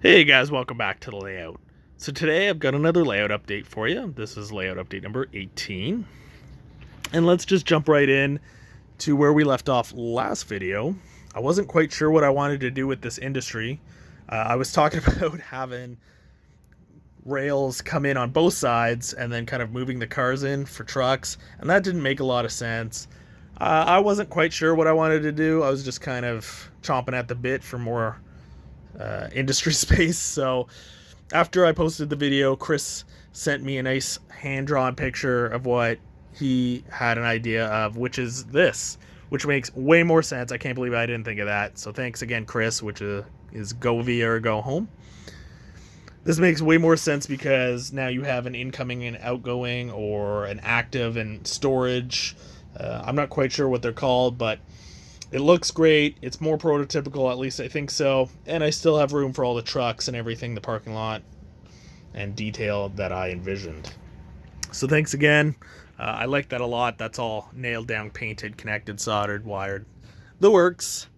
Hey guys, welcome back to the layout. So today I've got another layout update for you. This is layout update number 18. And let's just jump right in to where we left off last video. I wasn't quite sure what I wanted to do with this industry. I was talking about having rails come in on both sides and then kind of moving the cars in for trucks, and that didn't make a lot of sense. I wasn't quite sure what I wanted to do. I was just kind of chomping at the bit for more industry space. So after I posted the video, Chris sent me a nice hand-drawn picture of what he had an idea of, which is this, which makes way more sense. I can't believe I didn't think of that. So thanks again, Chris, which is go via or go home. This makes way more sense because now you have an incoming and outgoing, or an active and storage. I'm not quite sure what they're called, but it looks great. It's more prototypical, at least I think so. And I still have room for all the trucks and everything, the parking lot and detail that I envisioned. So thanks again. I like that a lot. That's all nailed down, painted, connected, soldered, wired. The works.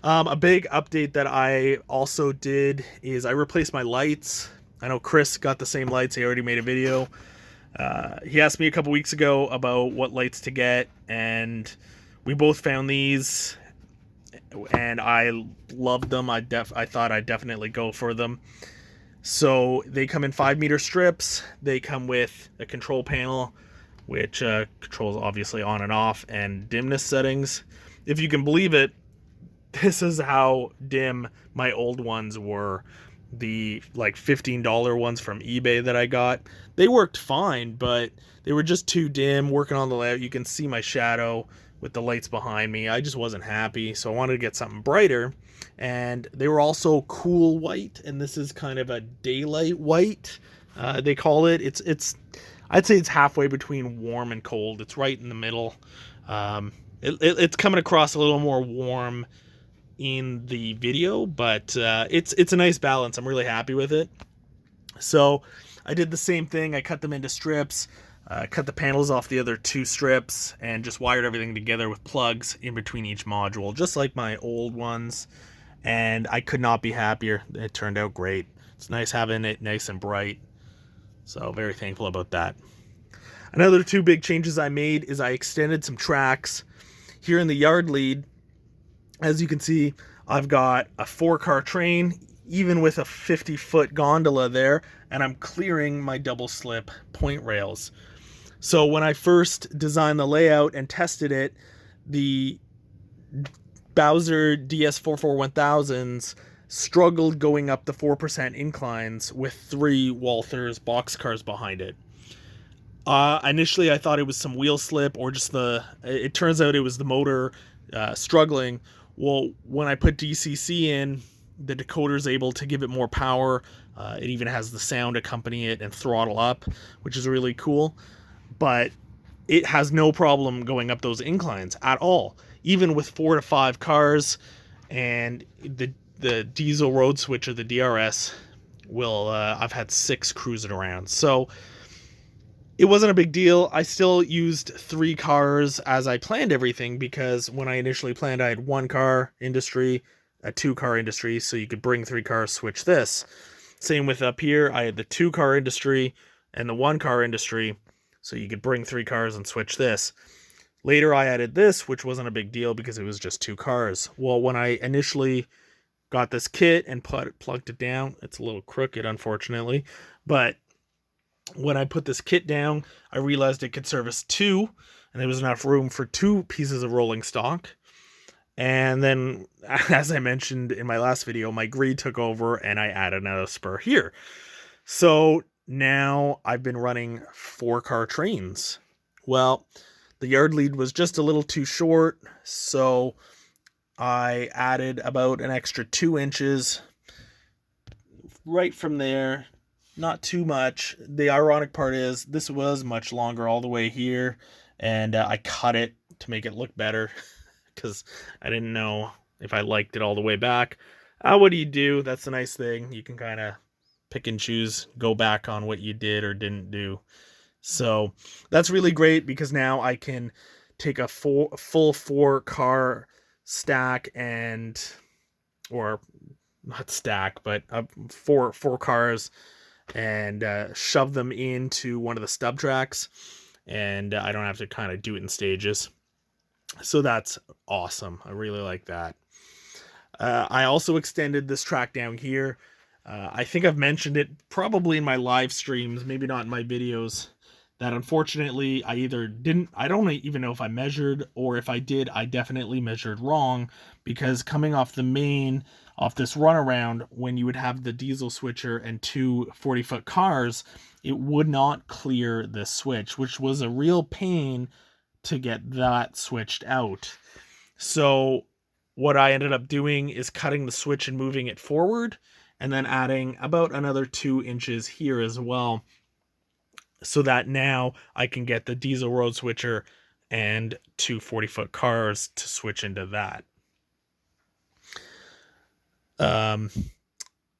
A big update that I also did is I replaced my lights. I know Chris got the same lights. He already made a video. He asked me a couple weeks ago about what lights to get, and we both found these, and I loved them. I thought I'd definitely go for them. So they come in 5-meter strips. They come with a control panel, which controls obviously on and off, and dimness settings. If you can believe it, this is how dim my old ones were. The like $15 ones from eBay that I got, they worked fine, but they were just too dim. Working on the layout, you can see my shadow with the lights behind me. I just wasn't happy, so I wanted to get something brighter. And they were also cool white, and this is kind of a daylight white. They call it. I'd say it's halfway between warm and cold. It's right in the middle. It's coming across a little more warm in the video, but it's a nice balance. I'm really happy with it. So I did the same thing. I cut them into strips, cut the panels off the other 2 strips, and just wired everything together with plugs in between each module, just like my old ones. And I could not be happier. It turned out great. It's nice having it nice and bright. So very thankful about that. Another 2 big changes I made is I extended some tracks here in the yard lead. As you can see, I've got a 4-car train, even with a 50-foot gondola there, and I'm clearing my double slip point rails. So when I first designed the layout and tested it, the Bowser DS441,000s struggled going up the 4% inclines with 3 Walthers boxcars behind it. Initially, I thought it was some wheel slip or just it turns out it was the motor struggling. Well, when I put DCC in, the decoder's able to give it more power. It even has the sound accompany it and throttle up, which is really cool. But it has no problem going up those inclines at all, even with 4 to 5 cars. And the diesel road switcher, the DRS, will I've had 6 cruising around. So it wasn't a big deal. I still used 3 cars as I planned everything, because when I initially planned, I had 1 car industry, a 2-car industry, so you could bring 3 cars, switch this. Same with up here, I had the 2-car industry and the 1-car industry, so you could bring 3 cars and switch this. Later I added this, which wasn't a big deal because it was just 2 cars. Well, when I initially got this kit and plugged it down, it's a little crooked, unfortunately, but when I put this kit down, I realized it could service 2, and there was enough room for 2 pieces of rolling stock. And then, as I mentioned in my last video, my greed took over and I added another spur here. So now I've been running 4-car trains. Well, the yard lead was just a little too short, so I added about an extra 2 inches right from there. Not too much. The ironic part is this was much longer all the way here, and I cut it to make it look better because I didn't know if I liked it all the way back. What do you do? That's the nice thing. You can kind of pick and choose, go back on what you did or didn't do. So that's really great, because now I can take a full 4-car stack or not stack, but four cars, and shove them into one of the stub tracks, and I don't have to kind of do it in stages. So that's awesome. I really like that. I also extended this track down here. I think I've mentioned it probably in my live streams, maybe not in my videos, that unfortunately I don't even know if I measured, or if I did, I definitely measured wrong, because coming off the main, off this runaround, when you would have the diesel switcher and two 40-foot cars, it would not clear this switch, which was a real pain to get that switched out. So what I ended up doing is cutting the switch and moving it forward, and then adding about another 2 inches here as well, so that now I can get the diesel road switcher and two 40-foot cars to switch into that.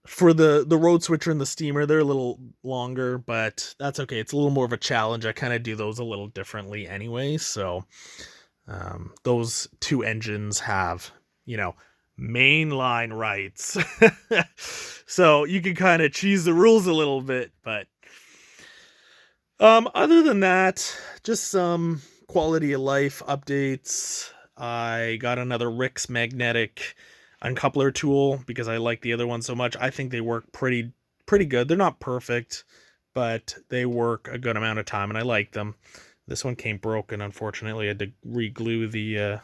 For the road switcher and the steamer, they're a little longer, but that's okay. It's a little more of a challenge. I kind of do those a little differently anyway. So those two engines have, mainline rights. So you can kind of cheese the rules a little bit, but other than that, just some quality of life updates. I got another Rick's magnetic uncoupler tool because I like the other one so much. I think they work pretty good. They're not perfect, but they work a good amount of time, and I like them. This one came broken, unfortunately. I had to re-glue the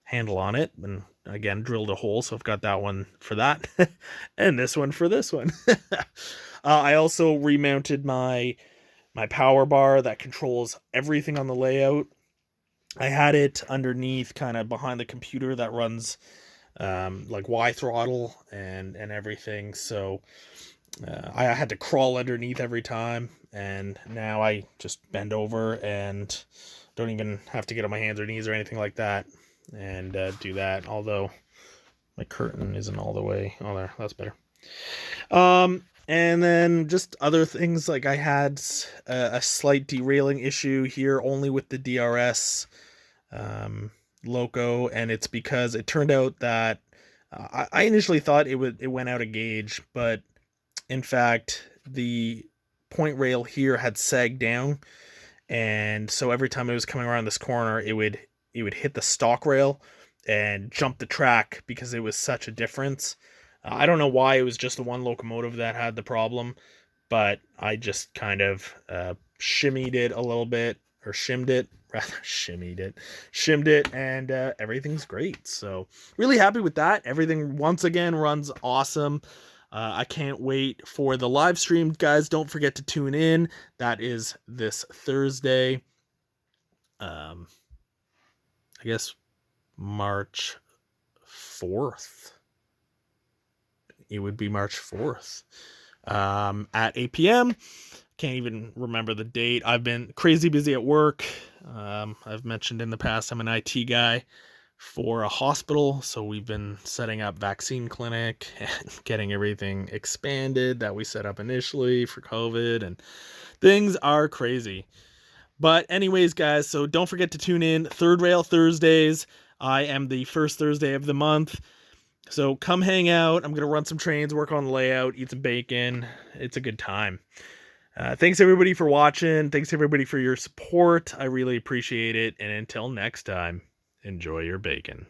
handle on it, and again drilled a hole, so I've got that one for that, and this one for this one. I also remounted my power bar that controls everything on the layout. I had it underneath, kind of behind the computer that runs like Y throttle and everything. So I had to crawl underneath every time, and now I just bend over and don't even have to get on my hands or knees or anything like that, and do that. Although my curtain isn't all the way. Oh, there, that's better. And then just other things, like I had a slight derailing issue here only with the DRS loco, and it's because it turned out that I initially thought it went out of gauge, but in fact the point rail here had sagged down, and so every time it was coming around this corner, it would hit the stock rail and jump the track because it was such a difference. I don't know why it was just the one locomotive that had the problem, but I just kind of shimmied it a little bit, or shimmed it, and everything's great. So really happy with that. Everything once again runs awesome. I can't wait for the live stream, guys. Don't forget to tune in. That is this Thursday. I guess March 4th. It would be March 4th at 8 p.m. Can't even remember the date. I've been crazy busy at work. I've mentioned in the past I'm an IT guy for a hospital, so we've been setting up vaccine clinic and getting everything expanded that we set up initially for COVID, and things are crazy. But anyways, guys, so don't forget to tune in. Third Rail Thursdays. I am the first Thursday of the month. So come hang out. I'm going to run some trains, work on the layout, eat some bacon. It's a good time. Thanks everybody for watching. Thanks everybody for your support. I really appreciate it. And until next time, enjoy your bacon.